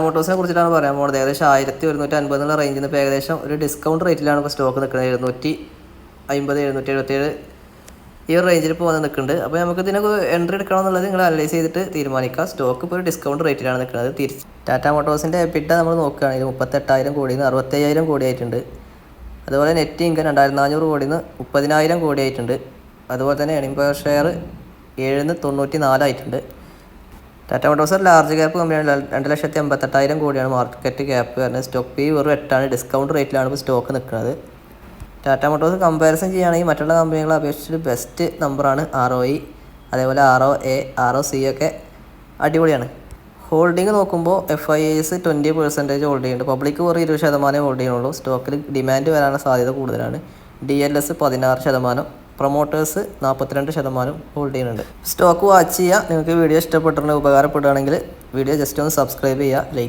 മോട്ടോഴ്സിനെ കുറിച്ചിട്ടാണ് പറയാൻ പോകുന്നത്. ഏകദേശം 1150 എന്നുള്ള റേഞ്ചിൽ നിന്ന് ഇപ്പോൾ ഏകദേശം ഒരു ഡിസ്കൗണ്ട് റേറ്റിലാണ് ഇപ്പോൾ സ്റ്റോക്ക് നിൽക്കുന്നത്. 750 777 ഈ ഒരു റേഞ്ചിൽ ഇപ്പോൾ വന്ന് നിൽക്കുന്നുണ്ട്. അപ്പോൾ നമുക്ക് ഇതിനൊക്കെ എൻട്രി എടുക്കണം എന്നുള്ളത് നിങ്ങൾ അനലൈസ് ചെയ്തിട്ട് തീരുമാനിക്കുക. സ്റ്റോക്ക് ഇപ്പോൾ ഒരു ഡിസ്കൗണ്ട് റേറ്റിലാണ് നിൽക്കുന്നത്. ടാറ്റ മോട്ടോഴ്സിൻ്റെ എബിറ്റ നമ്മൾ നോക്കുകയാണെങ്കിൽ 38,000 കോടിയിൽ നിന്ന് 65,000 കോടി ആയിട്ടുണ്ട്. അതുപോലെ നെറ്റ് ഇൻകം 2,400 കോടിയിൽ നിന്ന് 30,000 കോടി ആയിട്ടുണ്ട്. അതുപോലെ തന്നെ ഏണിംഗ് പെർ ഷെയർ 794 ആയിട്ടുണ്ട്. ടാറ്റ മോട്ടോഴ്സ് ലാർജ് ക്യാപ്പ് കമ്പനിയാണ്. 2,88,000 കോടിയാണ് മാർക്കറ്റ് ക്യാപ്പ് വരുന്നത്. സ്റ്റോക്ക് പി വെറും 8 ഡിസ്കൗണ്ട് റേറ്റിലാണ് ഇപ്പോൾ സ്റ്റോക്ക് നിൽക്കുന്നത്. ടാറ്റ മോട്ടോഴ്സ് കമ്പാരിസൺ ചെയ്യുകയാണെങ്കിൽ മറ്റുള്ള കമ്പനികളെ അപേക്ഷിച്ച് ബെസ്റ്റ് നമ്പറാണ് ROE. അതേപോലെ ROA ROC ഒക്കെ അടിപൊളിയാണ്. ഹോൾഡിംഗ് നോക്കുമ്പോൾ FIS 20% ഹോൾഡ് ചെയ്യുന്നുണ്ട്. പബ്ലിക് വെറും 20% ഹോൾഡ് ചെയ്യുന്നുള്ളൂ. സ്റ്റോക്കിൽ ഡിമാൻഡ് വരാനുള്ള സാധ്യത കൂടുതലാണ്. DLS 16%, പ്രൊമോട്ടേഴ്സ് 42% ഹോൾഡ് ചെയ്യുന്നുണ്ട്. സ്റ്റോക്ക് വാച്ച് ചെയ്യുക. നിങ്ങൾക്ക് വീഡിയോ ഇഷ്ടപ്പെട്ടിട്ടുണ്ടെങ്കിൽ ഉപകാരപ്പെടുകയാണെങ്കിൽ വീഡിയോ ജസ്റ്റ് ഒന്ന് സബ്സ്ക്രൈബ് ചെയ്യുക, ലൈക്ക്